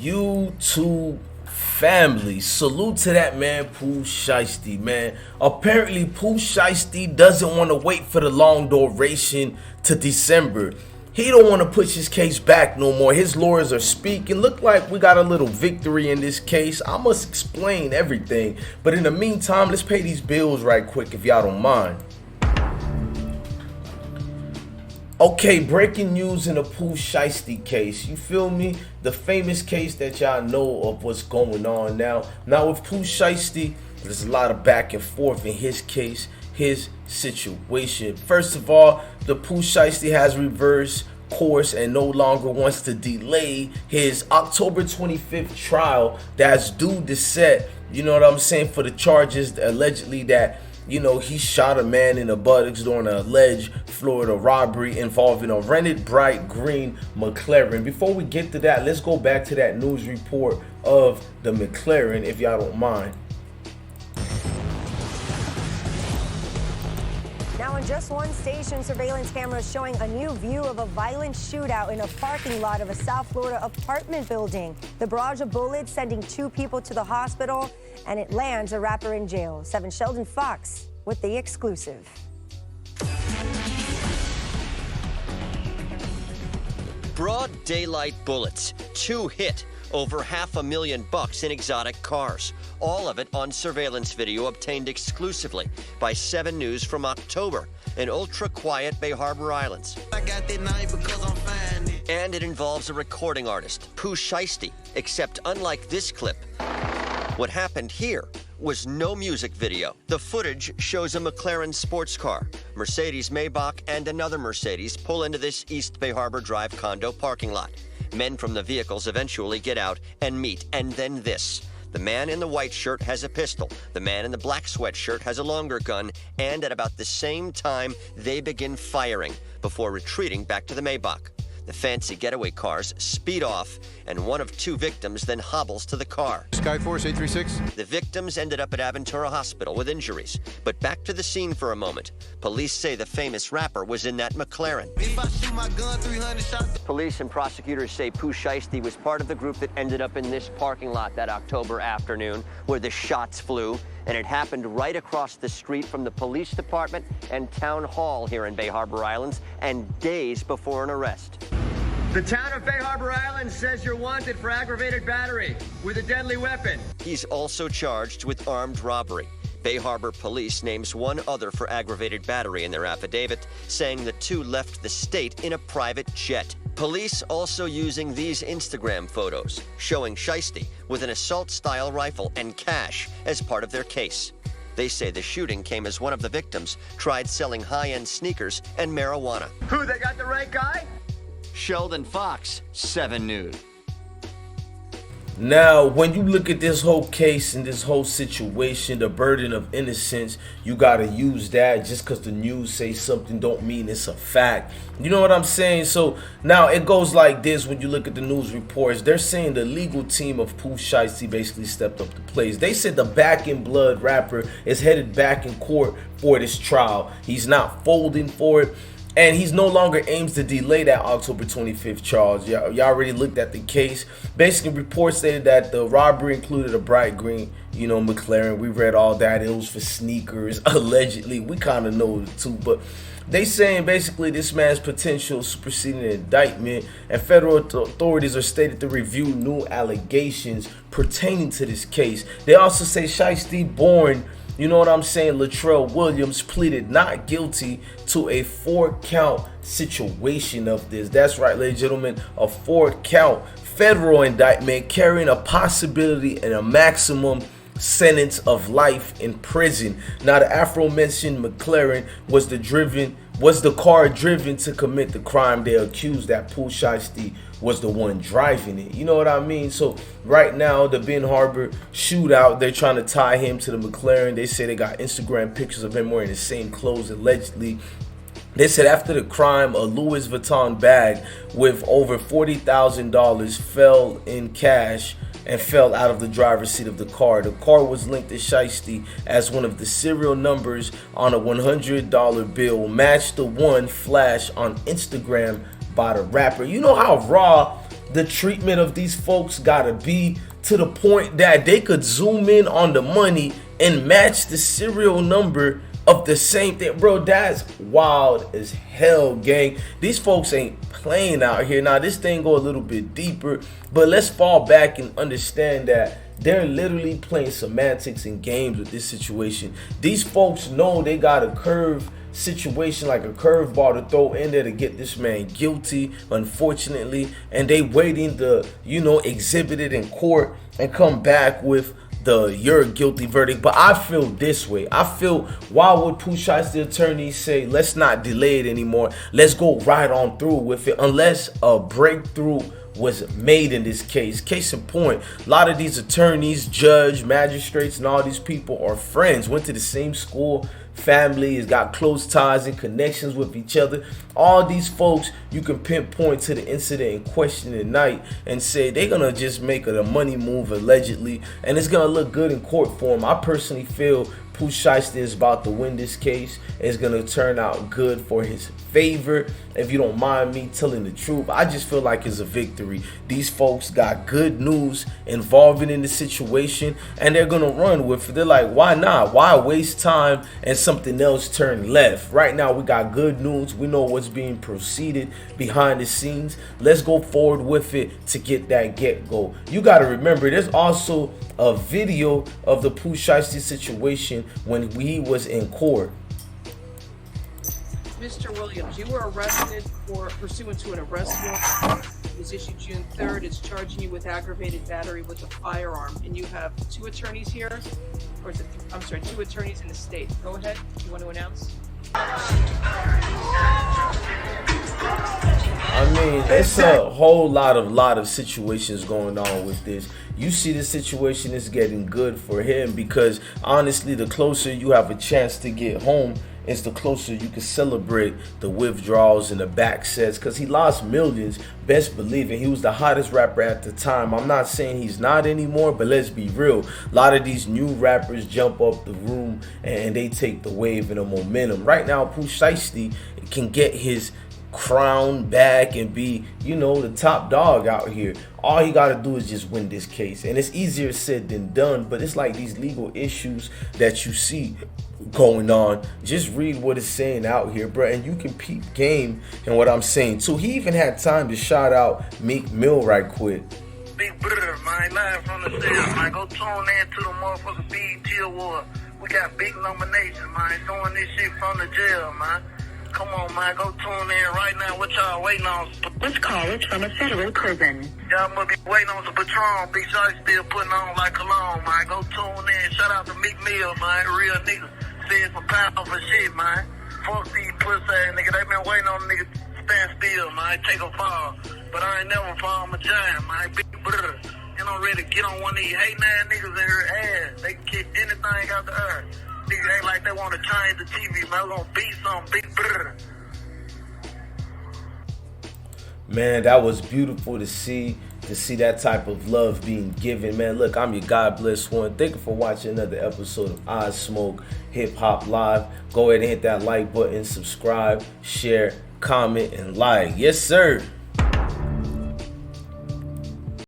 YouTube family, salute to that man Pooh Shiesty, man. Apparently Pooh Shiesty doesn't want to wait for the long duration to December. He don't want to push his case back no more. His lawyers are speaking. Look like we got a little victory in this case. I must explain everything, but in the meantime, let's pay these bills right quick if y'all don't mind. Okay, breaking news in the Pooh Shiesty case. You feel me? The famous case that y'all know of what's going on now. Now with Pooh Shiesty, there's a lot of back and forth in his case, his situation. First of all, the Pooh Shiesty has reversed course and no longer wants to delay his October 25th trial that's due to set, you know what I'm saying, for the charges allegedly that, you know, he shot a man in the buttocks during an alleged Florida robbery involving a rented bright green McLaren. Before we get to that, let's go back to that news report of the McLaren, if y'all don't mind. Now, on just one station, surveillance cameras showing a new view of a violent shootout in a parking lot of a South Florida apartment building. The barrage of bullets sending 2 people to the hospital, and it lands a rapper in jail. 7 Sheldon Fox with the exclusive. Broad daylight bullets, 2 hit, over $500,000 in exotic cars. All of it on surveillance video obtained exclusively by 7 News from October in ultra-quiet Bay Harbor Islands. I got that knife because I'm fine. And it involves a recording artist, Pooh Shiesty, except unlike this clip, what happened here was no music video. The footage shows a McLaren sports car, Mercedes Maybach, and another Mercedes pull into this East Bay Harbor Drive condo parking lot. Men from the vehicles eventually get out and meet, and then this. The man in the white shirt has a pistol. The man in the black sweatshirt has a longer gun, and at about the same time, they begin firing before retreating back to the Maybach. The fancy getaway cars speed off, and one of 2 victims then hobbles to the car. Skyforce 836. The victims ended up at Aventura Hospital with injuries. But back to the scene for a moment. Police say the famous rapper was in that McLaren. If I shoot my gun 300 shots. Police and prosecutors say Pooh Shiesty was part of the group that ended up in this parking lot that October afternoon where the shots flew. And it happened right across the street from the police department and town hall here in Bay Harbor Islands, and days before an arrest. The town of Bay Harbor Islands says you're wanted for aggravated battery with a deadly weapon. He's also charged with armed robbery. Bay Harbor Police names 1 other for aggravated battery in their affidavit, saying the 2 left the state in a private jet. Police also using these Instagram photos, showing Shiesty with an assault-style rifle and cash as part of their case. They say the shooting came as one of the victims tried selling high-end sneakers and marijuana. Who, they got the right guy? Sheldon Fox, 7 News. Now, when you look at this whole case and this whole situation, the burden of innocence, you got to use that. Just because the news say something don't mean it's a fact. You know what I'm saying? So now it goes like this. When you look at the news reports, they're saying the legal team of Pooh Shiesty basically stepped up to play. They said the Back in Blood rapper is headed back in court for this trial. He's not folding for it. And he's no longer aims to delay that October 25th charge. Y'all already looked at the case. Basically, reports stated that the robbery included a bright green, you know, McLaren. We read all that. It was for sneakers, allegedly. We kind of know it too. But they saying basically this man's potential superseding indictment, and federal authorities are stated to review new allegations pertaining to this case. They also say Shiesty, born, you know what I'm saying, Latrell Williams, pleaded not guilty to a 4-count situation of this. That's right, ladies and gentlemen, a 4-count federal indictment carrying a possibility and a maximum sentence of life in prison. Now, the aforementioned McLaren was the car driven to commit the crime. They accused that Pooh Shiesty was the one driving it. You know what I mean? So right now, the Ben Harbor shootout, they're trying to tie him to the McLaren. They say they got Instagram pictures of him wearing the same clothes, allegedly. They said after the crime, a Louis Vuitton bag with over $40,000 fell in cash and fell out of the driver's seat of the car. The car was linked to Shiesty as one of the serial numbers on a $100 bill, matched the one flashed on Instagram by the rapper. You know how raw the treatment of these folks gotta be to the point that they could zoom in on the money and match the serial number of the same thing. Bro, that's wild as hell, gang. These folks ain't playing out here. Now, this thing go a little bit deeper, but let's fall back and understand that they're literally playing semantics and games with this situation. These folks know they got a curve situation, like a curveball to throw in there to get this man guilty, unfortunately, and they waiting to, you know, exhibit it in court and come back with the "you're guilty" verdict. But I feel this way. I feel, why would Pooh Shiesty attorneys say, let's not delay it anymore, let's go right on through with it, unless a breakthrough was made in this case? Case in point, a lot of these attorneys, judge, magistrates, and all these people are friends, went to the same school, family, has got close ties and connections with each other. All these folks, you can pinpoint to the incident in question tonight and say they're gonna just make it a money move allegedly, and it's gonna look good in court for them. I personally feel Pooh Shiesty is about to win this case. It's gonna turn out good for his favor. If you don't mind me telling the truth, I just feel like it's a victory. These folks got good news involving in the situation, and they're gonna run with it. They're like, why not? Why waste time and something else turn left? Right now, we got good news. We know what's being proceeded behind the scenes. Let's go forward with it to get that get-go. You gotta remember, there's also a video of the Pooh Shiesty situation when he was in court. Mr. Williams, you were arrested for pursuant to an arrest warrant. It was issued June 3rd. It's charging you with aggravated battery with a firearm, and you have two attorneys here, or is it, I'm sorry, two attorneys in the state. Go ahead. You want to announce? I mean, it's a whole lot of situations going on with this. You see, the situation is getting good for him because honestly, the closer you have a chance to get home, it's the closer you can celebrate the withdrawals and the back sets, because he lost millions, best believe it. He was the hottest rapper at the time. I'm not saying he's not anymore, but let's be real. A lot of these new rappers jump up the room and they take the wave and the momentum. Right now, Pooh Shiesty can get his crown back and be, you know, the top dog out here. All he got to do is just win this case, and it's easier said than done. But it's like these legal issues that you see going on. Just read what it's saying out here, bro, and you can peep game and what I'm saying too. He even had time to shout out Meek Mill right quick. Big brother, man, live from the cell, man. Go tune in to the motherfucking BET Award. We got big nominations, man. Doing this shit from the jail, man. Come on, man, go tune in right now. What y'all waiting on? This call is from a federal prison. Y'all must be waiting on some Patron. Big Shorty still putting on like cologne, man. Go tune in. Shout out to Meek Mill, man. Real nigga. Said some powerful shit, man. Fuck these pussy ass niggas. They been waiting on niggas to stand still, man. Take a fall. But I ain't never fall. I'm a giant, man. Big brother. And I'm ready to get on one of these hating ass niggas in her ass. They can kick anything out the earth. Niggas ain't like they want to change the TV, man. We're gonna beat some big brother. Man, that was beautiful to see that type of love being given, man. Look, I'm your God Bless One. Thank you for watching another episode of I Smoke Hip Hop Live. Go ahead and hit that like button, subscribe, share, comment, and like. Yes, sir.